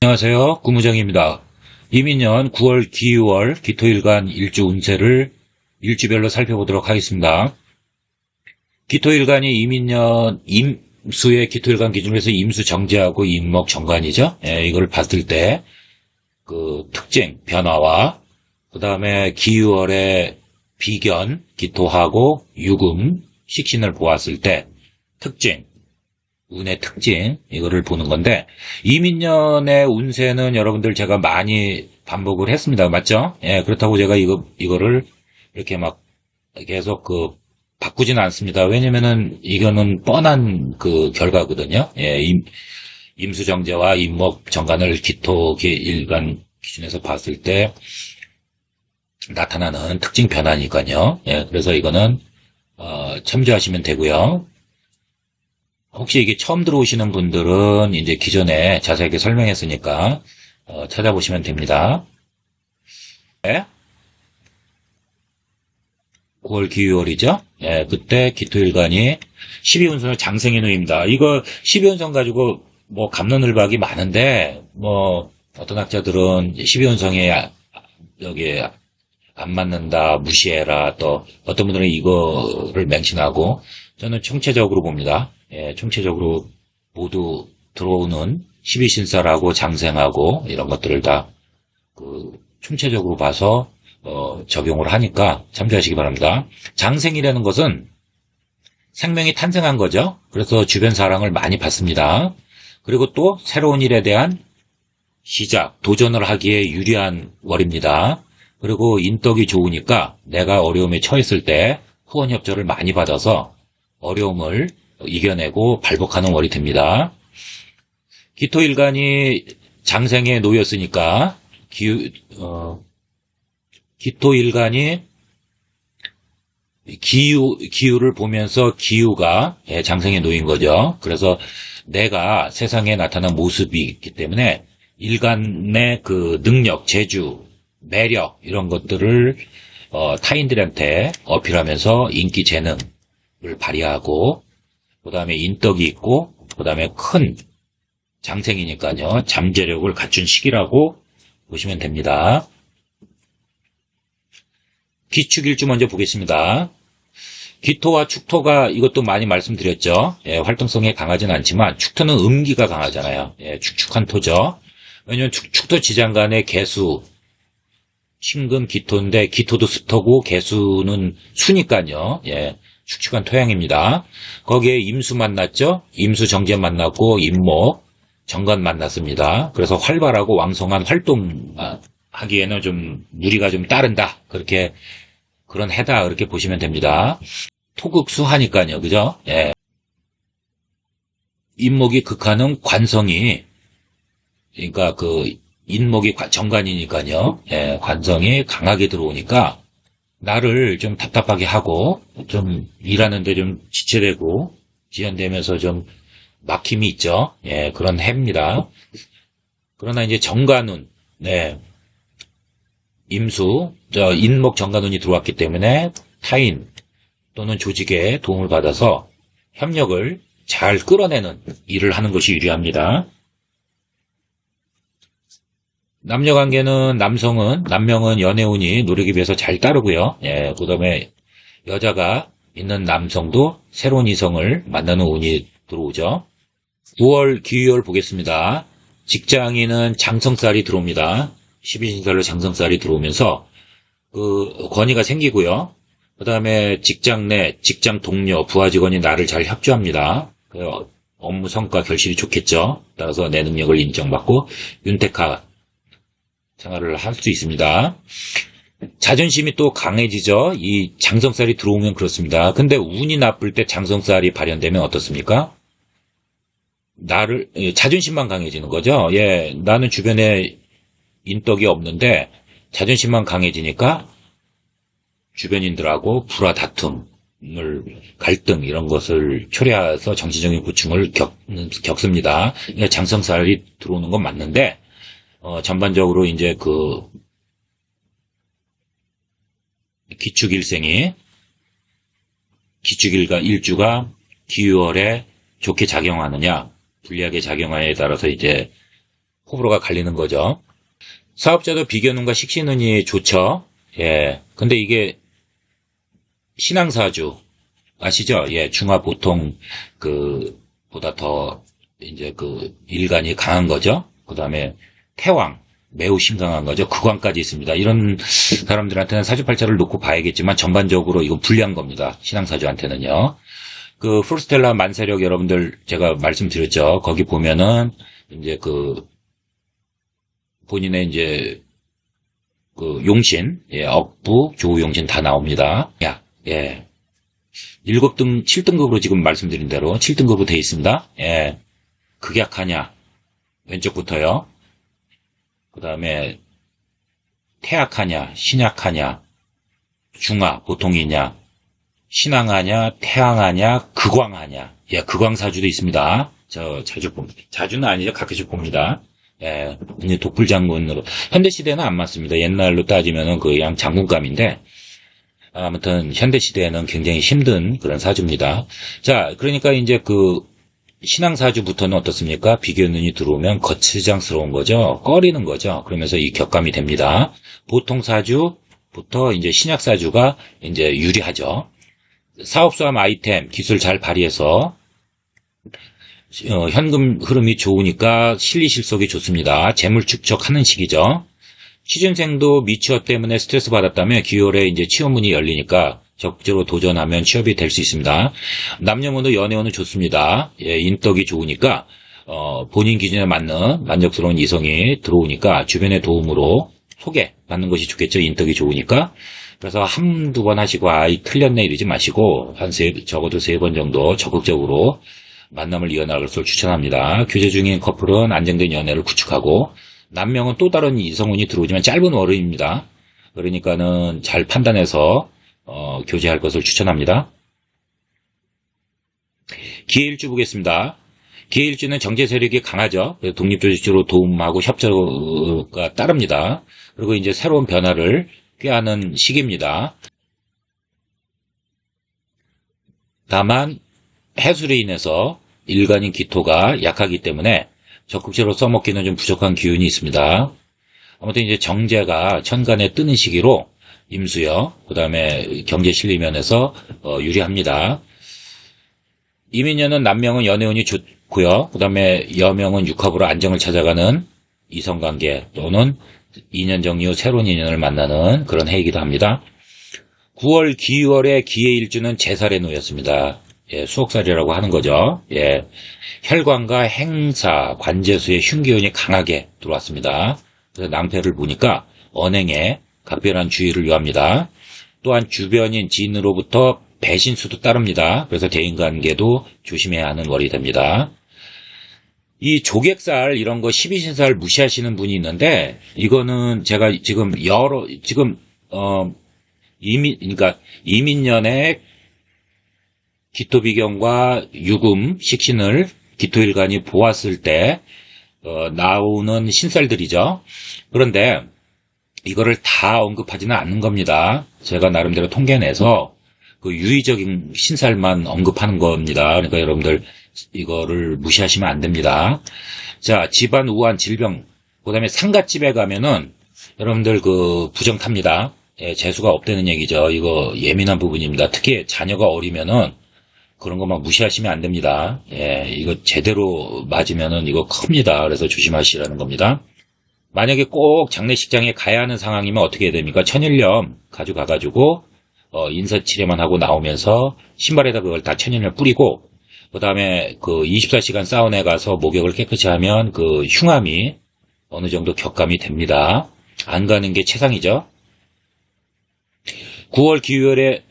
안녕하세요. 구무정입니다. 이민년 9월 기유월 기토일간 일주 운세를 일주별로 살펴보도록 하겠습니다. 기토일간이 이민년 임수의 기토일간 기준으로 해서 임수 정제하고 임목 정관이죠. 이걸 봤을 때 그 특징, 변화와 그 다음에 기유월의 비견, 기토하고 유금, 식신을 보았을 때 특징, 운의 특징, 이거를 보는 건데, 이민년의 운세는 여러분들 제가 많이 반복을 했습니다. 맞죠? 그렇다고 제가 이거를 이렇게 막 계속 바꾸지는 않습니다. 왜냐면은 이거는 뻔한 결과거든요. 임수정제와 임목 정관을 기토 일간 기준에서 봤을 때 나타나는 특징 변화니까요. 그래서 이거는, 참조하시면 되고요. 혹시 이게 처음 들어오시는 분들은 이제 기존에 자세하게 설명했으니까 찾아보시면 됩니다. 9월 기유월이죠. 그때 기토일간이 12운선을 장생에 놓입니다. 이거 12운선 가지고 뭐 갑론을박이 많은데 뭐 어떤 학자들은 12운성에 여기 안 맞는다, 무시해라, 또 어떤 분들은 이거를 맹신하고, 저는 총체적으로 봅니다. 총체적으로 모두 들어오는 12신사라고 장생하고 이런 것들을 다 총체적으로 봐서 적용을 하니까 참조하시기 바랍니다. 장생이라는 것은 생명이 탄생한 거죠. 그래서 주변 사랑을 많이 받습니다. 그리고 또 새로운 일에 대한 시작, 도전을 하기에 유리한 월입니다. 그리고 인덕이 좋으니까 내가 어려움에 처했을 때 후원 협조를 많이 받아서 어려움을 이겨내고 발복하는 월이 됩니다. 기토일간이 장생에 놓였으니까 기토일간이 기유를 보면서 기유가 장생에 놓인 거죠. 그래서 내가 세상에 나타난 모습이 있기 때문에 일간의 능력, 재주, 매력 이런 것들을 타인들한테 어필하면서 인기 재능을 발휘하고 그 다음에 인덕이 있고 그 다음에 큰 장생이니까요. 잠재력을 갖춘 시기라고 보시면 됩니다. 기축일주 먼저 보겠습니다. 기토와 축토가 이것도 많이 말씀드렸죠. 활동성이 강하진 않지만 축토는 음기가 강하잖아요. 축축한 토죠. 왜냐면 축토 지장간의 개수 신금 기토인데 기토도 습토고 개수는 수니까요. 축축한 토양입니다. 거기에 임수 만났죠. 임수 정제 만났고 임목 정관 만났습니다. 그래서 활발하고 왕성한 활동하기에는 좀 무리가 좀 따른다. 그런 해다 그렇게 보시면 됩니다. 토극수하니까요. 그죠? 임목이 극하는 관성이 그러니까 인목이 정관이니까요. 관성이 강하게 들어오니까 나를 좀 답답하게 하고 좀 일하는데 좀 지체되고 지연되면서 좀 막힘이 있죠. 그런 해입니다. 그러나 이제 정관운, 인목 정관운이 들어왔기 때문에 타인 또는 조직의 도움을 받아서 협력을 잘 끌어내는 일을 하는 것이 유리합니다. 남녀관계는 남명은 연애운이 노력에 비해서 잘 따르고요. 그 다음에 여자가 있는 남성도 새로운 이성을 만나는 운이 들어오죠. 9월 기유월 보겠습니다. 직장인은 장성살이 들어옵니다. 12신살로 장성살이 들어오면서 권위가 생기고요. 그 다음에 직장 내, 직장 동료, 부하 직원이 나를 잘 협조합니다. 업무 성과 결실이 좋겠죠. 따라서 내 능력을 인정받고 윤택하 생활을 할 수 있습니다. 자존심이 또 강해지죠. 이 장성살이 들어오면 그렇습니다. 근데 운이 나쁠 때 장성살이 발현되면 어떻습니까? 자존심만 강해지는 거죠. 나는 주변에 인덕이 없는데 자존심만 강해지니까 주변인들하고 불화 다툼을 갈등 이런 것을 초래해서 정신적인 고충을 겪습니다. 그러니까 장성살이 들어오는 건 맞는데 전반적으로 이제 일주가 기유월에 좋게 작용하느냐, 불리하게 작용하느냐에 따라서 이제 호불호가 갈리는 거죠. 사업자도 비견운과 식신운이 좋죠. 예. 근데 이게 신앙사주 아시죠? 예. 중화 보통 보다 더 이제 일간이 강한 거죠. 그 다음에 태왕 매우 심각한 거죠. 극왕까지 있습니다. 이런 사람들한테는 사주팔자를 놓고 봐야겠지만 전반적으로 이거 불리한 겁니다. 신앙사주한테는요. 프루스텔라 만세력 여러분들 제가 말씀드렸죠. 거기 보면은 이제 본인의 이제 용신, 예, 억부, 조우용신 다 나옵니다. 예. 7등급으로 지금 말씀드린 대로 7등급으로 되어 있습니다. 예. 극약하냐, 왼쪽부터요. 그 다음에 태약하냐, 신약하냐, 중화, 보통이냐, 신앙하냐, 태양하냐, 극왕하냐. 예, 극왕사주도 있습니다. 자주 봅니다. 자주는 아니죠. 가끔씩 봅니다. 예, 이제 독불장군으로. 현대시대는 안 맞습니다. 옛날로 따지면은 그냥 장군감인데, 아무튼 현대시대에는 굉장히 힘든 그런 사주입니다. 자, 그러니까 이제 신앙사주부터는 어떻습니까? 비견운이 들어오면 거추장스러운 거죠. 꺼리는 거죠. 그러면서 이 격감이 됩니다. 보통 사주부터 이제 신약사주가 이제 유리하죠. 사업수함 아이템 기술 잘 발휘해서 현금 흐름이 좋으니까 실리실속이 좋습니다. 재물 축적하는 시기죠. 취준생도 미취업 때문에 스트레스 받았다면 기월에 이제 취업문이 열리니까 적극적으로 도전하면 취업이 될 수 있습니다. 남녀모두 연애운은 좋습니다. 예, 인덕이 좋으니까 본인 기준에 맞는 만족스러운 이성이 들어오니까 주변의 도움으로 소개받는 것이 좋겠죠. 인덕이 좋으니까. 그래서 한두 번 하시고 틀렸네 이러지 마시고 적어도 3번 정도 적극적으로 만남을 이어나갈 것을 추천합니다. 교제 중인 커플은 안정된 연애를 구축하고 남명은 또 다른 이성운이 들어오지만 짧은 월요입니다. 그러니까는 잘 판단해서 교제할 것을 추천합니다. 기해일주 보겠습니다. 기해일주는 정제 세력이 강하죠. 독립조직주로 도움하고 협조가 따릅니다. 그리고 이제 새로운 변화를 꾀하는 시기입니다. 다만 해술에 인해서 일간인 기토가 약하기 때문에 적극적으로 써먹기는 좀 부족한 기운이 있습니다. 아무튼 이제 정제가 천간에 뜨는 시기로 임수요, 그 다음에 경제 실리면에서 유리합니다. 이민년은 남명은 연애운이 좋고요. 그 다음에 여명은 육합으로 안정을 찾아가는 이성관계 또는 2년 정리 후 새로운 인연을 만나는 그런 해이기도 합니다. 9월 기월의 기해일주는 제살에 놓였습니다. 예, 수옥살이라고 하는 거죠. 예, 혈관과 행사, 관제수의 흉기운이 강하게 들어왔습니다. 그래서 낭패를 보니까 언행에 각별한 주의를 요합니다. 또한 주변인 지인으로부터 배신수도 따릅니다. 그래서 대인관계도 조심해야 하는 월이 됩니다. 이 조객살 이런 거 12신살 무시하시는 분이 있는데 이거는 제가 그러니까 이민년에 기토비경과 유금, 식신을 기토일간이 보았을 때 나오는 신살들이죠. 그런데 이거를 다 언급하지는 않는 겁니다. 제가 나름대로 통계내서 유의적인 신살만 언급하는 겁니다. 그러니까 여러분들 이거를 무시하시면 안 됩니다. 자, 집안 우한 질병, 그 다음에 상갓집에 가면은 여러분들 부정 탑니다. 예, 재수가 없다는 얘기죠. 이거 예민한 부분입니다. 특히 자녀가 어리면은 그런 거 막 무시하시면 안 됩니다. 예, 이거 제대로 맞으면은 이거 큽니다. 그래서 조심하시라는 겁니다. 만약에 꼭 장례식장에 가야 하는 상황이면 어떻게 해야 됩니까? 천일염 가져가가지고 인사치레만 하고 나오면서 신발에다 그걸 다 천일염 뿌리고 그 다음에 24시간 사우나에 가서 목욕을 깨끗이 하면 흉함이 어느 정도 격감이 됩니다. 안 가는 게 최상이죠. 9월 기월에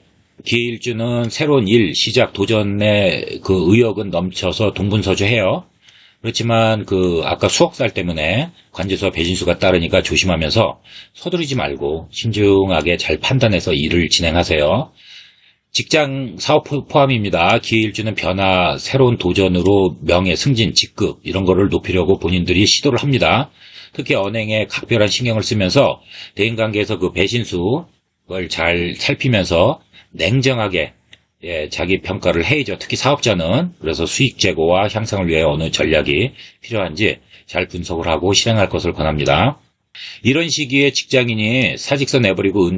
기해일주는 새로운 일, 시작, 도전의 의욕은 넘쳐서 동분서주해요. 그렇지만 아까 수억살 때문에 관제수와 배신수가 따르니까 조심하면서 서두르지 말고 신중하게 잘 판단해서 일을 진행하세요. 직장 사업 포함입니다. 기해일주는 변화, 새로운 도전으로 명예, 승진, 직급 이런 거를 높이려고 본인들이 시도를 합니다. 특히 언행에 각별한 신경을 쓰면서 대인관계에서 배신수를 잘 살피면서 냉정하게 자기 평가를 해야죠. 특히 사업자는. 그래서 수익 제고와 향상을 위해 어느 전략이 필요한지 잘 분석을 하고 실행할 것을 권합니다. 이런 시기에 직장인이 사직서 내버리고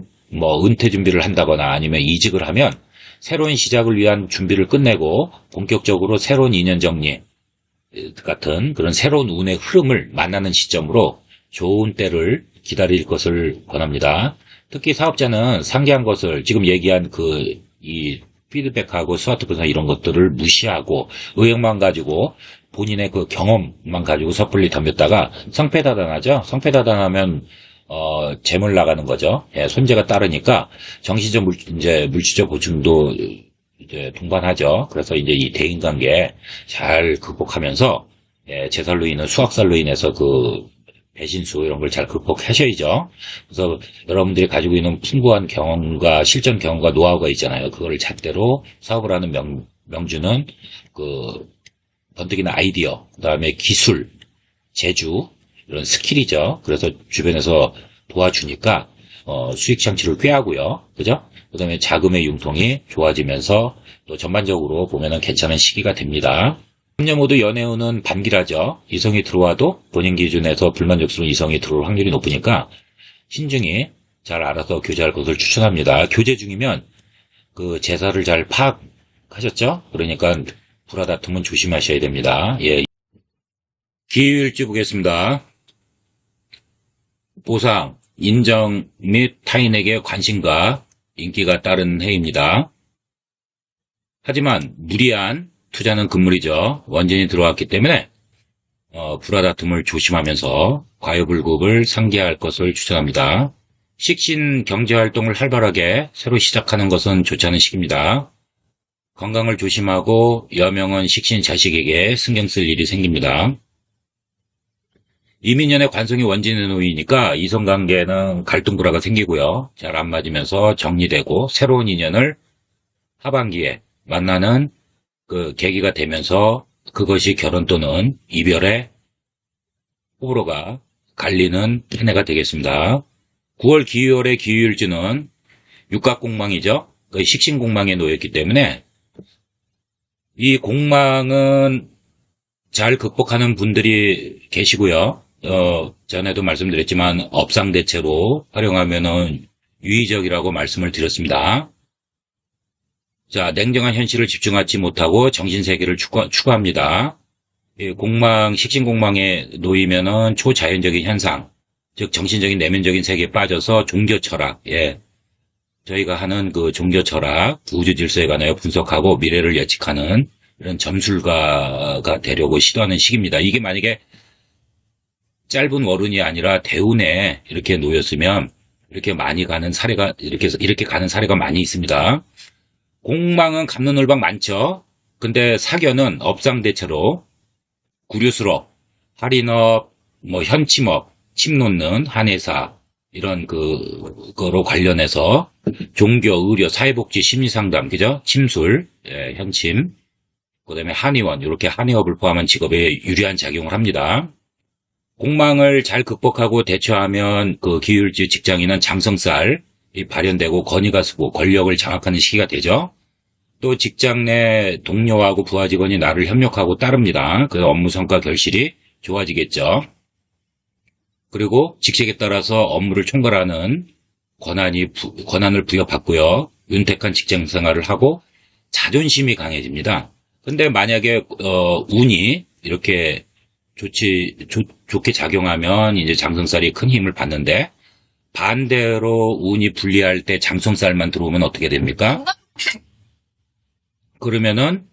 은퇴 준비를 한다거나 아니면 이직을 하면 새로운 시작을 위한 준비를 끝내고 본격적으로 새로운 인연 정리 같은 그런 새로운 운의 흐름을 만나는 시점으로 좋은 때를 기다릴 것을 권합니다. 특히 사업자는 상기한 것을 지금 얘기한 이 피드백하고 스와트 분석 이런 것들을 무시하고 의욕만 가지고 본인의 그 경험만 가지고 섣불리 덤볐다가 성패다단하죠. 성패다단하면 재물 나가는 거죠. 예, 손재가 따르니까 정신적 물질적 고충도 이제 동반하죠. 그래서 이제 이 대인관계 잘 극복하면서 예, 재살로 인한 수학살로 인해서 배신수 이런 걸 잘 극복하셔야죠. 그래서 여러분들이 가지고 있는 풍부한 경험과 실전 경험과 노하우가 있잖아요. 그거를 잣대로 사업을 하는 명주는 번뜩이는 아이디어, 그다음에 기술, 재주 이런 스킬이죠. 그래서 주변에서 도와주니까 수익 창출을 꾀하고요. 그죠? 그다음에 자금의 융통이 좋아지면서 또 전반적으로 보면은 괜찮은 시기가 됩니다. 남녀 모두 연애운은 반기라죠. 이성이 들어와도 본인 기준에서 불만족스러운 이성이 들어올 확률이 높으니까 신중히 잘 알아서 교제할 것을 추천합니다. 교제 중이면 제사를 잘 파악하셨죠? 그러니까 불화다툼은 조심하셔야 됩니다. 예. 기일주 보겠습니다. 보상, 인정 및 타인에게 관심과 인기가 따른 해입니다. 하지만 무리한 투자는 금물이죠. 원진이 들어왔기 때문에 불화다툼을 조심하면서 과유불급을 상기할 것을 추천합니다. 식신 경제활동을 활발하게 새로 시작하는 것은 좋지 않은 시기입니다. 건강을 조심하고 여명은 식신 자식에게 신경 쓸 일이 생깁니다. 이민년의 관성이 원진에 놓이니까 이성관계는 갈등불화가 생기고요. 잘 안 맞으면서 정리되고 새로운 인연을 하반기에 만나는 계기가 되면서 그것이 결혼 또는 이별의 호불호가 갈리는 한 해가 되겠습니다. 9월 기유월의 기유일주는 육각공망이죠. 식신공망에 놓였기 때문에 이 공망은 잘 극복하는 분들이 계시고요. 전에도 말씀드렸지만 업상대체로 활용하면은 유의적이라고 말씀을 드렸습니다. 자, 냉정한 현실을 집중하지 못하고 정신세계를 추구합니다. 식신공망에 놓이면은 초자연적인 현상, 즉 정신적인 내면적인 세계에 빠져서 종교철학, 저희가 하는 종교철학, 우주질서에 관하여 분석하고 미래를 예측하는 이런 점술가가 되려고 시도하는 시기입니다. 이게 만약에 짧은 월운이 아니라 대운에 이렇게 놓였으면 이렇게 많이 가는 사례가 이렇게 가는 사례가 많이 있습니다. 공망은 갑론을박 많죠. 근데 사견은 업상대체로 구류수업, 할인업, 현침업, 침 놓는 한의사 이런 그거로 관련해서 종교, 의료, 사회복지, 심리상담, 그죠? 침술, 현침, 그다음에 한의원 이렇게 한의업을 포함한 직업에 유리한 작용을 합니다. 공망을 잘 극복하고 대처하면 기울지 직장인은 장성살이 발현되고 권위가 서고 권력을 장악하는 시기가 되죠. 또 직장 내 동료하고 부하 직원이 나를 협력하고 따릅니다. 그래서 업무 성과 결실이 좋아지겠죠. 그리고 직책에 따라서 업무를 총괄하는 권한을 부여받고요. 윤택한 직장 생활을 하고 자존심이 강해집니다. 근데 만약에 운이 이렇게 좋게 작용하면 이제 장성살이 큰 힘을 받는데 반대로 운이 불리할 때 장성살만 들어오면 어떻게 됩니까? 그러면은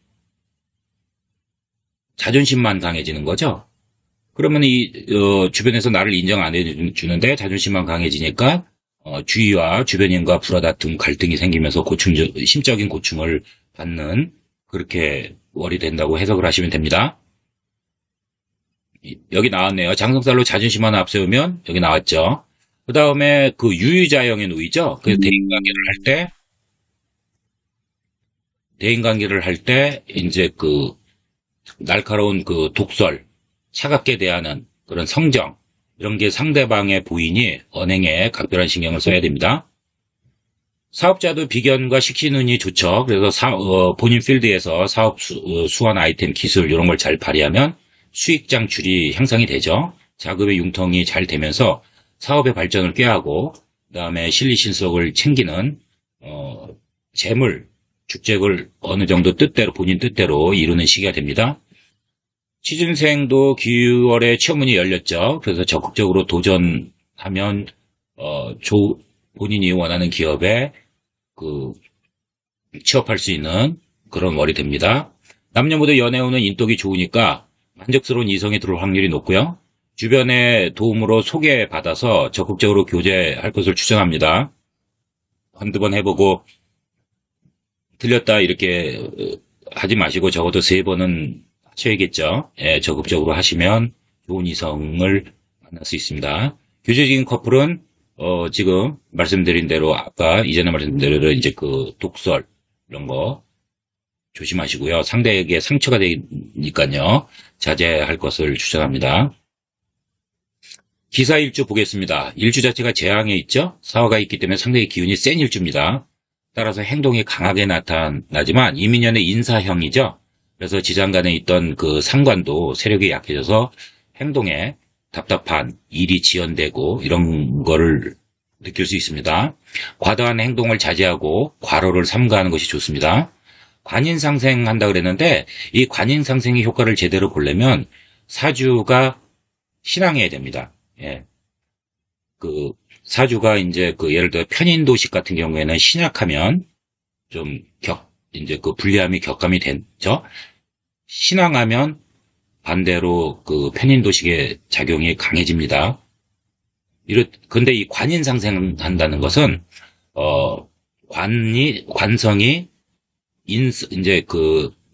자존심만 강해지는 거죠. 그러면 주변에서 나를 인정 안 해주는데 자존심만 강해지니까 주위와 주변인과 불화다툼, 갈등이 생기면서 심적인 고충을 받는 그렇게 월이 된다고 해석을 하시면 됩니다. 여기 나왔네요. 장성살로 자존심 하나 앞세우면 여기 나왔죠. 그 다음에 유유자형에 놓이죠. 그래서 대인관계를 할 때 이제 날카로운 독설, 차갑게 대하는 그런 성정 이런 게 상대방의 보이니 언행에 각별한 신경을 써야 됩니다. 사업자도 비견과 식신운이 좋죠. 그래서 본인 필드에서 사업 수완 아이템 기술 이런 걸 잘 발휘하면 수익 창출이 향상이 되죠. 자금의 융통이 잘 되면서 사업의 발전을 꾀하고 그다음에 실리실속을 챙기는 재물, 축적을 어느 정도 뜻대로 본인 뜻대로 이루는 시기가 됩니다. 취준생도 9월에 취업문이 열렸죠. 그래서 적극적으로 도전하면 본인이 원하는 기업에 취업할 수 있는 그런 월이 됩니다. 남녀모두 연애 운은 인덕이 좋으니까 만족스러운 이성이 들어올 확률이 높고요. 주변의 도움으로 소개받아서 적극적으로 교제할 것을 추천합니다. 한두 번 해보고 틀렸다 이렇게 하지 마시고 적어도 3번은 하셔야겠죠. 예, 적극적으로 하시면 좋은 이성을 만날 수 있습니다. 교제 중인 커플은 지금 말씀드린 대로 아까 이전에 말씀드린 대로 이제 독설 이런 거 조심하시고요. 상대에게 상처가 되니까요. 자제할 것을 추천합니다. 기사 일주 보겠습니다. 일주 자체가 재앙에 있죠. 사화가 있기 때문에 상대의 기운이 센 일주입니다. 따라서 행동이 강하게 나타나지만 이민년의 인사형이죠. 그래서 지장간에 있던 상관도 세력이 약해져서 행동에 답답한 일이 지연되고 이런 거를 느낄 수 있습니다. 과도한 행동을 자제하고 과로를 삼가하는 것이 좋습니다. 관인상생한다 그랬는데 이 관인상생의 효과를 제대로 보려면 사주가 신앙해야 됩니다. 예. 사주가 이제 예를 들어 편인도식 같은 경우에는 신약하면 좀 불리함이 격감이 되죠. 신앙하면 반대로 편인도식의 작용이 강해집니다. 근데 이 관인상생한다는 것은, 관성이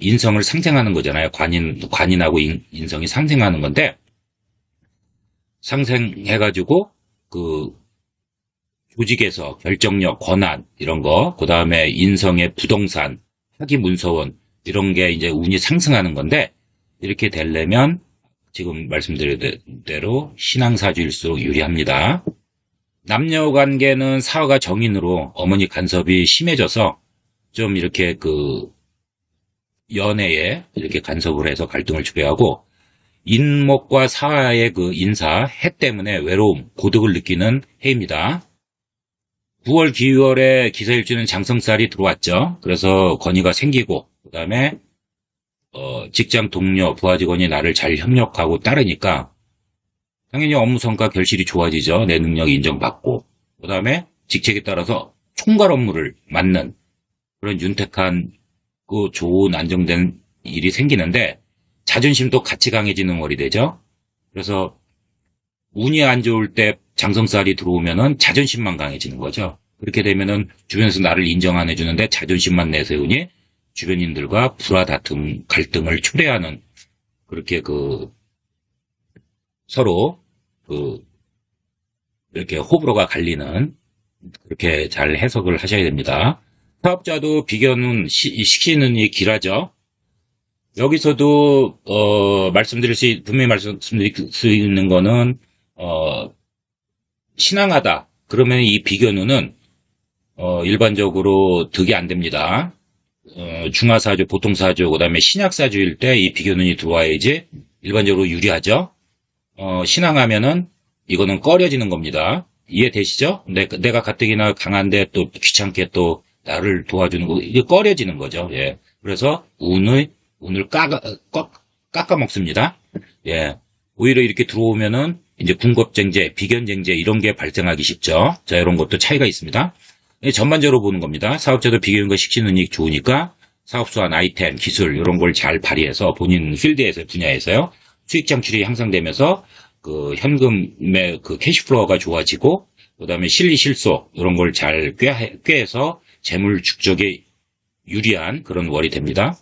인성을 상생하는 거잖아요. 관인하고 인성이 상생하는 건데, 상생해가지고, 조직에서 결정력, 권한, 이런 거, 그 다음에 인성의 부동산, 학위문서원, 이런 게 이제 운이 상승하는 건데, 이렇게 되려면, 지금 말씀드린 대로 신앙사주일수록 유리합니다. 남녀 관계는 사화가 정인으로 어머니 간섭이 심해져서 좀 이렇게 연애에 이렇게 간섭을 해서 갈등을 초래하고 인목과 사화의 인사, 해 때문에 외로움, 고독을 느끼는 해입니다. 9월 기월에 기사일주는 장성살이 들어왔죠. 그래서 건의가 생기고 그 다음에 직장 동료, 부하 직원이 나를 잘 협력하고 따르니까 당연히 업무 성과 결실이 좋아지죠. 내 능력이 인정받고 그 다음에 직책에 따라서 총괄 업무를 맡는 그런 윤택한 좋은 안정된 일이 생기는데 자존심도 같이 강해지는 월이 되죠. 그래서 운이 안 좋을 때 장성살이 들어오면은 자존심만 강해지는 거죠. 그렇게 되면은 주변에서 나를 인정 안 해주는데 자존심만 내세우니 주변인들과 불화, 다툼, 갈등을 초래하는 그렇게 서로 이렇게 호불호가 갈리는 그렇게 잘 해석을 하셔야 됩니다. 사업자도 비견운 시키는 이 길하죠. 여기서도 분명히 말씀드릴 수 있는 거는 신앙하다 그러면 이 비견운은 일반적으로 득이 안 됩니다. 중화사주, 보통사주, 그 다음에 신약사주일 때 이 비견운이 들어와야지 일반적으로 유리하죠. 신앙하면은 이거는 꺼려지는 겁니다. 이해되시죠? 내가 가뜩이나 강한데 또 귀찮게 또 나를 도와주는 거, 이게 꺼려지는 거죠. 예. 그래서 운을 깎아 먹습니다. 예. 오히려 이렇게 들어오면은 이제 군겁쟁제, 비견쟁제 이런 게 발생하기 쉽죠. 자, 이런 것도 차이가 있습니다. 전반적으로 보는 겁니다. 사업자도 비교인과 식신운이 좋으니까 사업수완, 아이템, 기술 이런 걸 잘 발휘해서 본인 필드에서 분야에서요 수익 창출이 향상되면서 현금의 캐시플로우가 좋아지고 그다음에 실리실소 이런 걸 잘 꾀해서 재물 축적에 유리한 그런 월이 됩니다.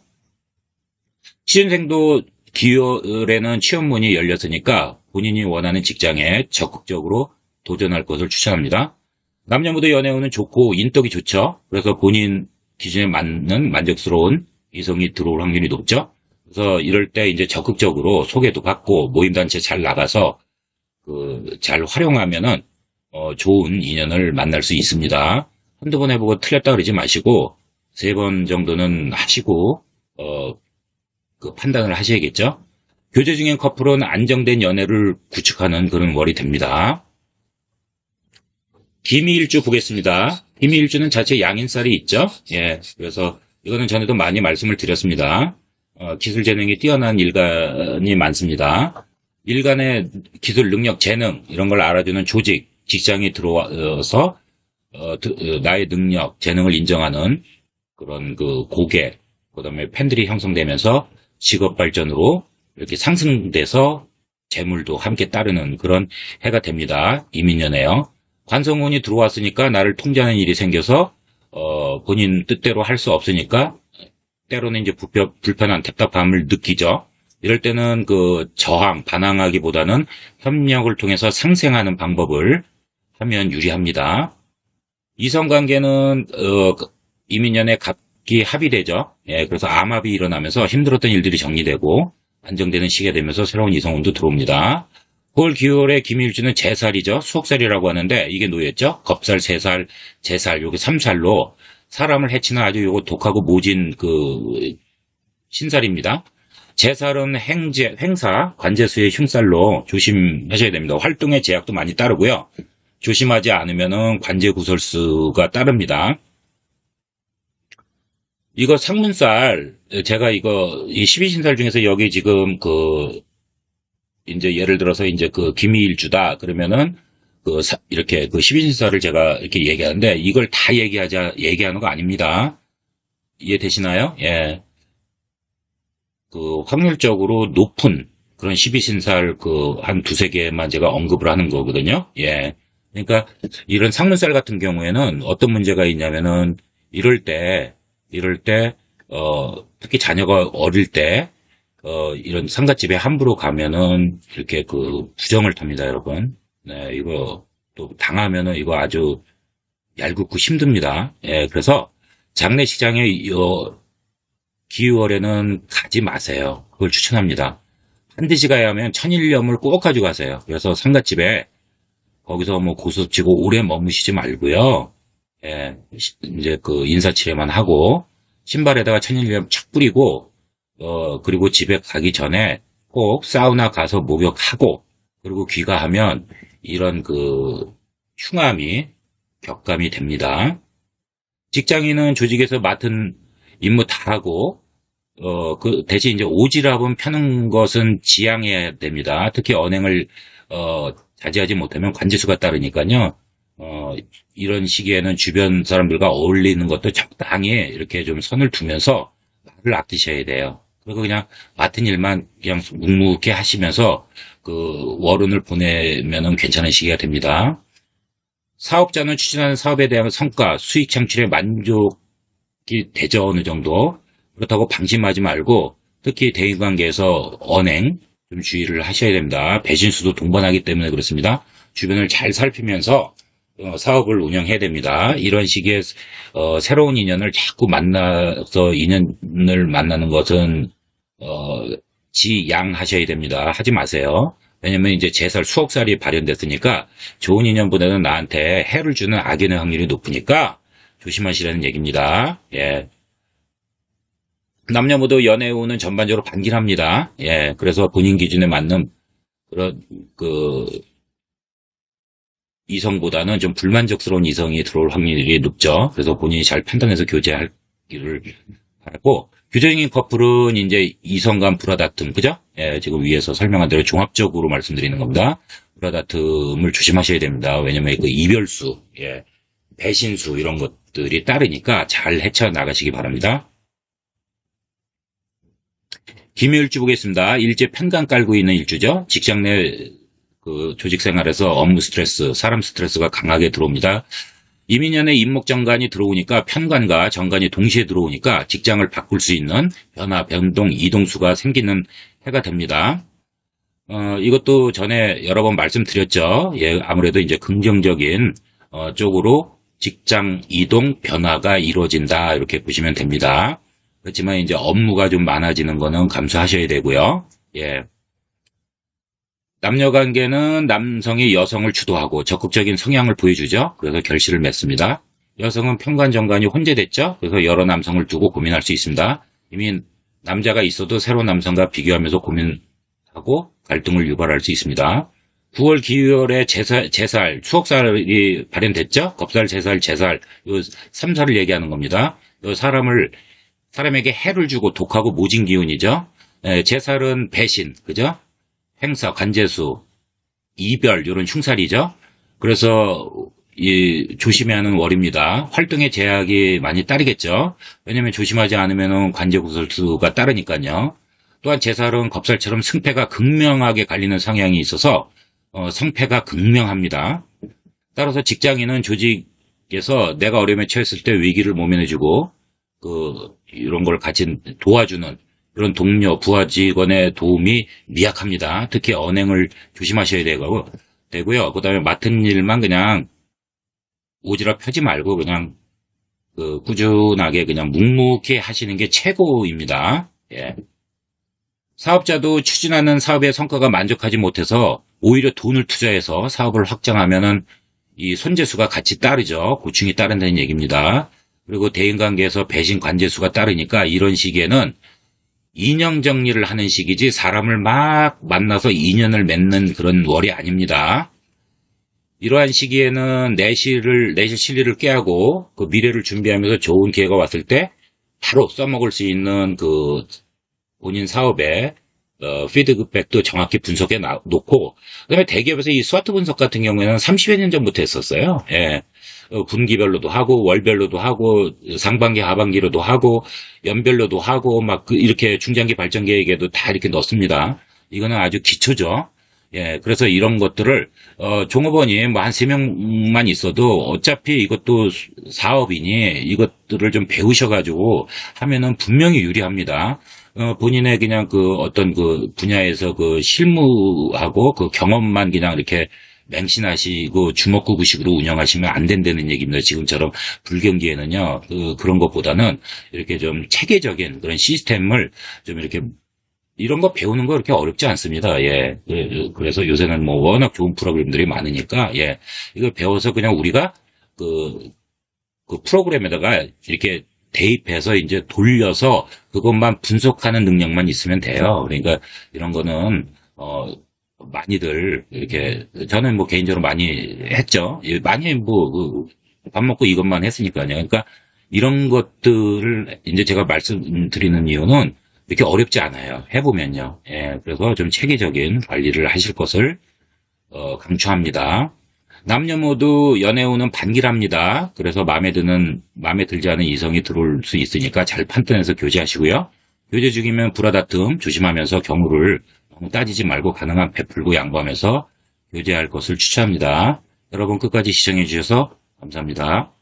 취준생도 기월에는 취업문이 열렸으니까 본인이 원하는 직장에 적극적으로 도전할 것을 추천합니다. 남녀모두 연애운은 좋고 인덕이 좋죠. 그래서 본인 기준에 맞는 만족스러운 이성이 들어올 확률이 높죠. 그래서 이럴 때 이제 적극적으로 소개도 받고 모임단체 잘 나가서 잘 활용하면은 좋은 인연을 만날 수 있습니다. 한두 번 해보고 틀렸다 그러지 마시고 3번 정도는 하시고 판단을 하셔야겠죠. 교제 중인 커플은 안정된 연애를 구축하는 그런 월이 됩니다. 기미일주 보겠습니다. 기미일주는 자체 양인살이 있죠. 예, 그래서 이거는 전에도 많이 말씀을 드렸습니다. 기술 재능이 뛰어난 일간이 많습니다. 일간의 기술 능력, 재능 이런 걸 알아주는 조직, 직장이 들어와서 나의 능력, 재능을 인정하는 그런 그 고객, 그다음에 팬들이 형성되면서 직업 발전으로 이렇게 상승돼서 재물도 함께 따르는 그런 해가 됩니다. 이민년에요. 관성운이 들어왔으니까 나를 통제하는 일이 생겨서 본인 뜻대로 할 수 없으니까 때로는 이제 불편한 답답함을 느끼죠. 이럴 때는 그 저항, 반항하기보다는 협력을 통해서 상생하는 방법을 하면 유리합니다. 이성관계는 이민년에 갑기 합의되죠. 예, 그래서 암합이 일어나면서 힘들었던 일들이 정리되고 안정되는 시기가 되면서 새로운 이성운도 들어옵니다. 9월, 9월의 기미일주는 제살이죠. 수옥살이라고 하는데 이게 노예죠. 겁살, 세살, 제살, 요게 3살로 사람을 해치는 아주 요거 독하고 모진 그 신살입니다. 제살은 횡사, 관제수의 흉살로 조심하셔야 됩니다. 활동의 제약도 많이 따르고요. 조심하지 않으면은 관제 구설수가 따릅니다. 이거 상문살, 제가 이거, 이 12신살 중에서 여기 지금 이제 예를 들어서 이제 그 기미일주다, 그러면은 이렇게 그 12신살을 제가 이렇게 얘기하는데 이걸 다 얘기하는 거 아닙니다. 이해되시나요? 예. 그 확률적으로 높은 그런 12신살 한 두세 개만 제가 언급을 하는 거거든요. 예. 그러니까 이런 상문살 같은 경우에는 어떤 문제가 있냐면은 이럴 때, 특히 자녀가 어릴 때, 이런 상갓집에 함부로 가면은 이렇게 부정을 탑니다, 여러분. 네, 이거 또 당하면은 이거 아주 얄궂고 힘듭니다. 예, 그래서 장례식장에 기유월에는 가지 마세요. 그걸 추천합니다. 반드시 가야 하면 천일염을 꼭 가지고 가세요. 그래서 상갓집에 거기서 뭐 고소치고 오래 머무시지 말고요. 예, 이제 인사치레만 하고 신발에다가 천일염 착 뿌리고 그리고 집에 가기 전에 꼭 사우나 가서 목욕하고 그리고 귀가하면 이런 흉함이 격감이 됩니다. 직장인은 조직에서 맡은 임무 다 하고 대신 이제 오지랖은 펴는 것은 지양해야 됩니다. 특히 언행을 자제하지 못하면 관제수가 따르니까요. 이런 시기에는 주변 사람들과 어울리는 것도 적당히 이렇게 좀 선을 두면서 말을 아끼셔야 돼요. 그리고 그냥 맡은 일만 그냥 묵묵히 하시면서 월운을 보내면은 괜찮은 시기가 됩니다. 사업자는 추진하는 사업에 대한 성과, 수익 창출에 만족이 되죠, 어느 정도. 그렇다고 방심하지 말고 특히 대인관계에서 언행 좀 주의를 하셔야 됩니다. 배신수도 동반하기 때문에 그렇습니다. 주변을 잘 살피면서 사업을 운영해야 됩니다. 이런 시기에 새로운 인연을 자꾸 만나서 인연을 만나는 것은 지양하셔야 됩니다. 하지 마세요. 왜냐면 이제 제살 수옥살이 발현됐으니까 좋은 인연보다는 나한테 해를 주는 악연의 확률이 높으니까 조심하시라는 얘기입니다. 예. 남녀 모두 연애 운은 전반적으로 반길합니다. 예. 그래서 본인 기준에 맞는 그런 이성보다는 좀 불만족스러운 이성이 들어올 확률이 높죠. 그래서 본인이 잘 판단해서 교제하기를 바라고, 규정인 커플은 이제 이성 간 불화다툼, 그죠? 예, 지금 위에서 설명한 대로 종합적으로 말씀드리는 겁니다. 불화다툼을 조심하셔야 됩니다. 왜냐면 이별수, 예, 배신수 이런 것들이 따르니까 잘 헤쳐나가시기 바랍니다. 김일주 보겠습니다. 일제 편관 깔고 있는 일주죠. 직장 내 조직 생활에서 업무 스트레스, 사람 스트레스가 강하게 들어옵니다. 이민년에 임목정관이 들어오니까 편관과 정관이 동시에 들어오니까 직장을 바꿀 수 있는 변화, 변동, 이동수가 생기는 해가 됩니다. 이것도 전에 여러 번 말씀드렸죠. 예, 아무래도 이제 긍정적인 쪽으로 직장 이동 변화가 이루어진다 이렇게 보시면 됩니다. 그렇지만 이제 업무가 좀 많아지는 거는 감수하셔야 되고요. 예. 남녀 관계는 남성이 여성을 주도하고 적극적인 성향을 보여주죠. 그래서 결실을 맺습니다. 여성은 편관 정관이 혼재됐죠. 그래서 여러 남성을 두고 고민할 수 있습니다. 이미 남자가 있어도 새로운 남성과 비교하면서 고민하고 하고 갈등을 유발할 수 있습니다. 9월 기월에 제살, 추억살이 발현됐죠? 겁살, 제살, 제살, 요 3살을 얘기하는 겁니다. 요 사람에게 해를 주고 독하고 모진 기운이죠? 제살은 배신, 그죠? 행사, 관재수, 이별, 요런 흉살이죠? 그래서, 조심해야 하는 월입니다. 활동에 제약이 많이 따르겠죠? 왜냐면 조심하지 않으면 관제구설수가 따르니까요. 또한 제살은 겁살처럼 승패가 극명하게 갈리는 성향이 있어서 성패가 극명합니다. 따라서 직장인은 조직에서 내가 어려움에 처했을 때 위기를 모면해주고 이런 걸 같이 도와주는 그런 동료, 부하 직원의 도움이 미약합니다. 특히 언행을 조심하셔야 되고요. 그다음에 맡은 일만 그냥 오지랖 펴지 말고 그냥 꾸준하게 그냥 묵묵히 하시는 게 최고입니다. 예. 사업자도 추진하는 사업의 성과가 만족하지 못해서 오히려 돈을 투자해서 사업을 확장하면은 이 손재수가 같이 따르죠. 고충이 따른다는 얘기입니다. 그리고 대인관계에서 배신 관재수가 따르니까 이런 시기에는 인연 정리를 하는 시기지 사람을 막 만나서 인연을 맺는 그런 월이 아닙니다. 이러한 시기에는 내실 실리를 깨하고 그 미래를 준비하면서 좋은 기회가 왔을 때 바로 써먹을 수 있는 본인 사업에 피드백도 정확히 분석해 놓고 그다음에 대기업에서 이 스와트 분석 같은 경우에는 30여 년 전부터 했었어요. 예. 분기별로도 하고 월별로도 하고 상반기 하반기로도 하고 연별로도 하고 막 이렇게 중장기 발전 계획에도 다 이렇게 넣습니다. 이거는 아주 기초죠. 예, 그래서 이런 것들을 종업원이 뭐 한 3명만 있어도 어차피 이것도 사업이니 이것들을 좀 배우셔가지고 하면은 분명히 유리합니다. 본인의 그냥 어떤 분야에서 실무하고 경험만 그냥 이렇게 맹신하시고 주먹구구식으로 운영하시면 안 된다는 얘기입니다. 지금처럼 불경기에는요, 그런 것보다는 이렇게 좀 체계적인 그런 시스템을 좀 이렇게 이런 거 배우는 거 그렇게 어렵지 않습니다. 예. 그래서 요새는 뭐 워낙 좋은 프로그램들이 많으니까, 예. 이걸 배워서 그냥 우리가 그 프로그램에다가 이렇게 대입해서 이제 돌려서 그것만 분석하는 능력만 있으면 돼요. 그러니까 이런 거는, 많이들 이렇게, 저는 뭐 개인적으로 많이 했죠. 많이 밥 먹고 이것만 했으니까요. 그러니까 이런 것들을 이제 제가 말씀드리는 이유는 이렇게 어렵지 않아요. 해보면요. 예, 그래서 좀 체계적인 관리를 하실 것을 강추합니다. 남녀 모두 연애 후는 반기랍니다. 그래서 마음에 들지 않은 이성이 들어올 수 있으니까 잘 판단해서 교제하시고요. 교제 중이면 불화다툼 조심하면서 경우를 너무 따지지 말고 가능한 베풀고 양보하면서 교제할 것을 추천합니다. 여러분 끝까지 시청해 주셔서 감사합니다.